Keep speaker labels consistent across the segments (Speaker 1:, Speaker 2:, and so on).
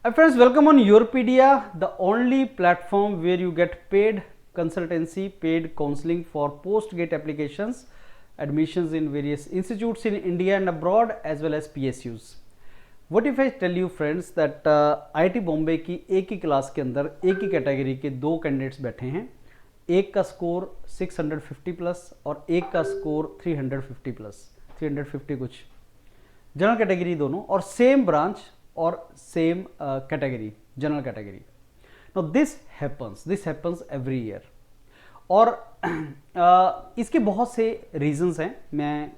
Speaker 1: Hi friends, welcome on Yourpedia, the only platform where you get paid consultancy, paid counseling for post-GATE applications, admissions in various institutes in India and abroad as well as PSUs. What if I tell you friends that IIT Bombay की एक ही class के अंदर एक ही category के दो candidates बैठे हैं, एक का स्कोर 650 प्लस और एक का स्कोर 350 प्लस, 350 कुछ, जनरल कैटेगरी दोनों और सेम ब्रांच और same category, general category. Now this happens every year और इसके बहुत से रीजंस हैं. मैं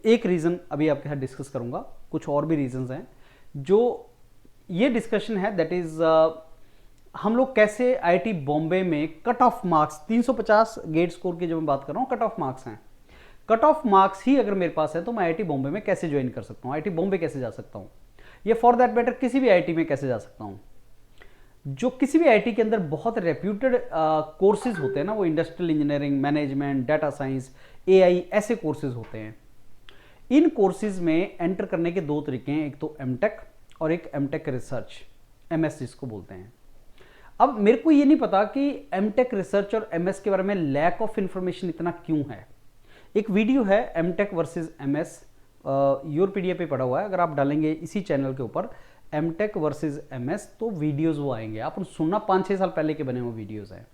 Speaker 1: एक रीज़न अभी आपके साथ डिस्कस करूंगा, कुछ और भी रीजंस हैं. जो ये डिस्कशन है दैट इज हम लोग कैसे आईआईटी बॉम्बे में cut off marks 350 GATE score की, जब मैं बात कर रहा हूँ कट ऑफ मार्क्स हैं, कट ऑफ मार्क्स ही अगर मेरे पास है तो मैं आईआईटी बॉम्बे में कैसे ज्वाइन कर सकता हूँ, आईआईटी बॉम्बे कैसे जा सकता हूँ, ये फॉर दैट मैटर किसी भी आईआईटी में कैसे जा सकता हूँ. जो किसी भी आईआईटी के अंदर बहुत रेप्यूटेड कोर्सेज होते हैं ना, वो industrial engineering, management, data science, AI, ऐसे कोर्सेज होते हैं. इन कोर्सेज में एंटर करने के दो तरीके हैं, एक तो एमटेक और एक एमटेक रिसर्च, एमएस जिसको बोलते हैं. अब मेरे को ये नहीं पता कि एमटेक रिसर्च और एमएस के बारे में लैक ऑफ इंफॉर्मेशन इतना क्यों है. एक वीडियो है एमटेक वर्सेस एमएस, योरपीडिया पे पड़ा हुआ है. अगर आप डालेंगे इसी चैनल के ऊपर एमटेक वर्सेस एमएस तो वीडियोस वो आएंगे, आप सुनना 5-6 साल पहले के बने हुए वीडियोस हैं.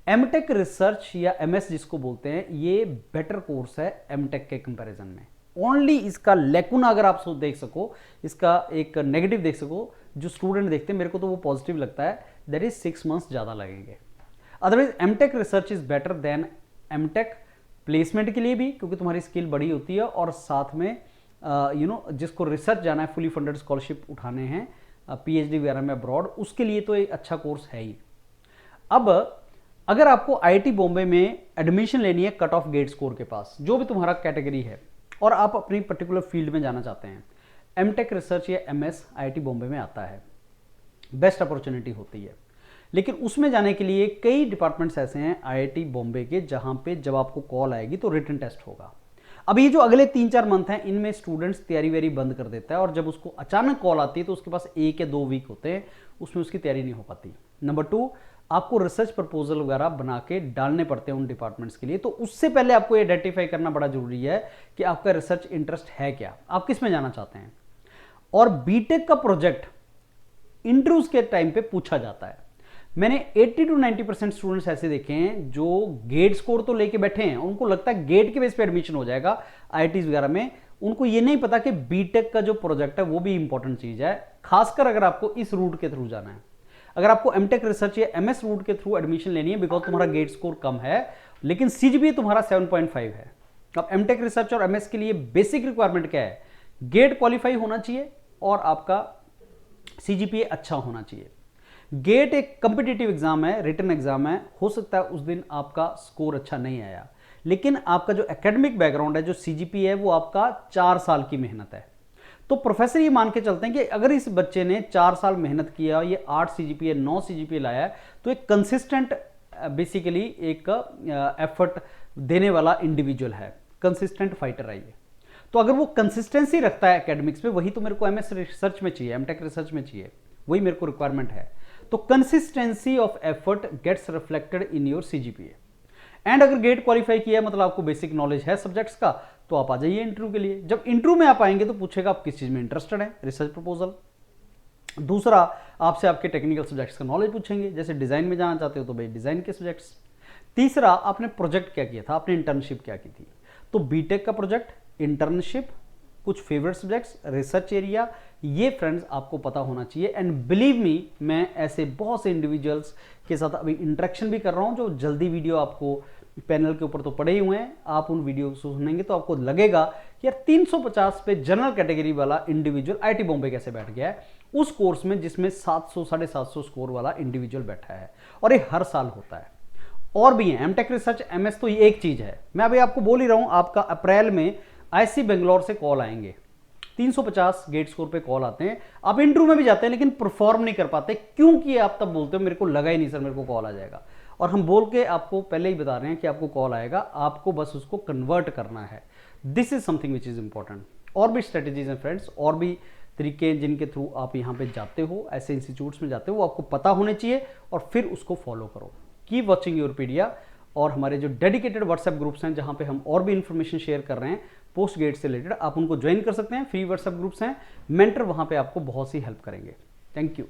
Speaker 1: एमटेक रिसर्च या एमएस जिसको बोलते हैं, ये बेटर कोर्स है एमटेक के कंपैरिजन में. ओनली इसका लेकुना अगर आप देख सको, इसका एक नेगेटिव देख सको, जो स्टूडेंट देखते हैं, मेरे को तो वो पॉजिटिव लगता है, दैट इज 6 मंथ्स ज़्यादा लगेंगे. Otherwise MTech research is better than MTech placement के लिए भी, क्योंकि तुम्हारी स्किल बड़ी होती है और साथ में जिसको रिसर्च जाना है, फुली फंडेड स्कॉलरशिप उठाने हैं पीएचडी वगैरह में अब्रॉड, उसके लिए तो एक अच्छा कोर्स है ही. अब अगर आपको आईआईटी बॉम्बे में एडमिशन लेनी है कट ऑफ गेट स्कोर के पास, जो भी तुम्हारा कैटेगरी है, और आप अपनी पर्टिकुलर फील्ड में जाना चाहते हैं, एमटेक रिसर्च या एमएस आईआईटी बॉम्बे में आता है, बेस्ट अपॉर्चुनिटी होती है. लेकिन उसमें जाने के लिए कई डिपार्टमेंट्स ऐसे हैं आईआईटी बॉम्बे के जहां पे जब आपको कॉल आएगी तो रिटन टेस्ट होगा. अब ये जो अगले 3-4 मंथ हैं, इनमें स्टूडेंट्स तैयारी वेरी बंद कर देता है और जब उसको अचानक कॉल आती है तो उसके पास 1 या 2 वीक होते हैं, उसमें उसकी तैयारी नहीं हो पाती. नंबर 2, आपको रिसर्च प्रपोजल वगैरह बना के डालने पड़ते हैं उन डिपार्टमेंट्स के लिए. तो उससे पहले आपको आइडेंटिफाई करना बड़ा जरूरी है कि आपका रिसर्च इंटरेस्ट है क्या, आप किस में जाना चाहते हैं. और बीटेक का प्रोजेक्ट इंटरव्यूज के टाइम पे पूछा जाता है. मैंने 80-90% स्टूडेंट्स ऐसे देखे हैं जो गेट स्कोर तो लेके बैठे हैं, उनको लगता है गेट के बेस पे एडमिशन हो जाएगा आईआईटीज वगैरह में. उनको ये नहीं पता कि बीटेक का जो प्रोजेक्ट है वो भी इंपॉर्टेंट चीज है, खासकर अगर आपको इस रूट के थ्रू जाना है. अगर आपको एमटेक रिसर्च या एमएस रूट के थ्रू एडमिशन लेनी है, बिकॉज तुम्हारा गेट स्कोर कम है लेकिन सीजीपीए तुम्हारा 7.5 है. अब एमटेक रिसर्च और एमएस के लिए बेसिक रिक्वायरमेंट क्या है, गेट क्वालिफाई होना चाहिए और आपका सीजीपीए अच्छा होना चाहिए. गेट एक कॉम्पिटिटिव एग्जाम है, रिटन एग्जाम है, हो सकता है उस दिन आपका स्कोर अच्छा नहीं आया, लेकिन आपका जो एकेडमिक बैकग्राउंड है, जो सीजीपीए है, वो आपका 4 साल की मेहनत है. तो प्रोफेसर ये मान के चलते हैं कि अगर इस बच्चे ने 4 साल मेहनत किया, ये 8 सीजीपीए 9 सीजीपीए लाया है, तो एक कंसिस्टेंट बेसिकली एक एफर्ट देने वाला इंडिविजुअल है, कंसिस्टेंट फाइटर है ये. तो अगर वो कंसिस्टेंसी रखता है एकेडमिक्स में, वही तो मेरे को एमएस रिसर्च में चाहिए, एमटेक रिसर्च में चाहिए, वही मेरे को रिक्वायरमेंट है. तो consistency of effort gets reflected in your CGPA. And अगर गेट क्वालिफाई किया मतलब आपको बेसिक नॉलेज है सब्जेक्ट्स का, तो आप आ जाइए इंटरव्यू के लिए. जब इंटरव्यू में आप आएंगे तो पूछेगा आप किस चीज में इंटरेस्टेड है, रिसर्च प्रपोजल. दूसरा, आपसे आपके टेक्निकल सब्जेक्ट्स का नॉलेज पूछेंगे, जैसे डिजाइन में जाना चाहते हो तो भाई डिजाइन के सब्जेक्ट्स. तीसरा, आपने प्रोजेक्ट क्या किया था, आपने इंटर्नशिप क्या की थी. तो बीटेक का प्रोजेक्ट, इंटर्नशिप, कुछ फेवरेट सब्जेक्ट्स, रिसर्च एरिया, ये फ्रेंड्स आपको पता होना चाहिए. एंड बिलीव मी, मैं ऐसे बहुत से इंडिविजुअल्स के साथ अभी इंटरेक्शन भी कर रहा हूं जो जल्दी वीडियो आपको पैनल के ऊपर तो पड़े ही हुए हैं, आप उन वीडियो को सुनेंगे तो आपको लगेगा कि यार 350 पे जनरल कैटेगरी वाला इंडिविजुअल आईआईटी बॉम्बे कैसे बैठ गया है, उस कोर्स में जिसमें 700-750 स्कोर वाला इंडिविजुअल बैठा है. और ये हर साल होता है. और भी है एमटेक रिसर्च एमएस, तो ये एक चीज है. मैं अभी आपको बोल ही रहा हूं, आपका अप्रैल में आईआईसी बेंगलोर से कॉल आएंगे, 350 गेट स्कोर पे कॉल आते हैं, आप इंटरव्यू में भी जाते हैं लेकिन परफॉर्म नहीं कर पाते, क्योंकि आप तब बोलते हो मेरे को लगा ही नहीं सर मेरे को कॉल आ जाएगा. और हम बोल के आपको पहले ही बता रहे हैं कि आपको कॉल आएगा, आपको बस उसको कन्वर्ट करना है. This is something which is important. और भी स्ट्रेटेजीज हैं फ्रेंड्स, और भी तरीके जिनके थ्रू आप यहाँ पे जाते हो, ऐसे इंस्टीट्यूट्स में जाते हो, वो आपको पता होने चाहिए और फिर उसको फॉलो करो। कीप वॉचिंग योरपीडिया और हमारे जो डेडिकेटेड व्हाट्सएप ग्रुप्स हैं जहाँ पे हम और भी इन्फॉर्मेशन शेयर कर रहे हैं पोस्ट गेट से रिलेटेड, आप उनको ज्वाइन कर सकते हैं। फ्री व्हाट्सएप ग्रुप्स हैं, मेंटर वहाँ पे आपको बहुत सी हेल्प करेंगे। Thank you.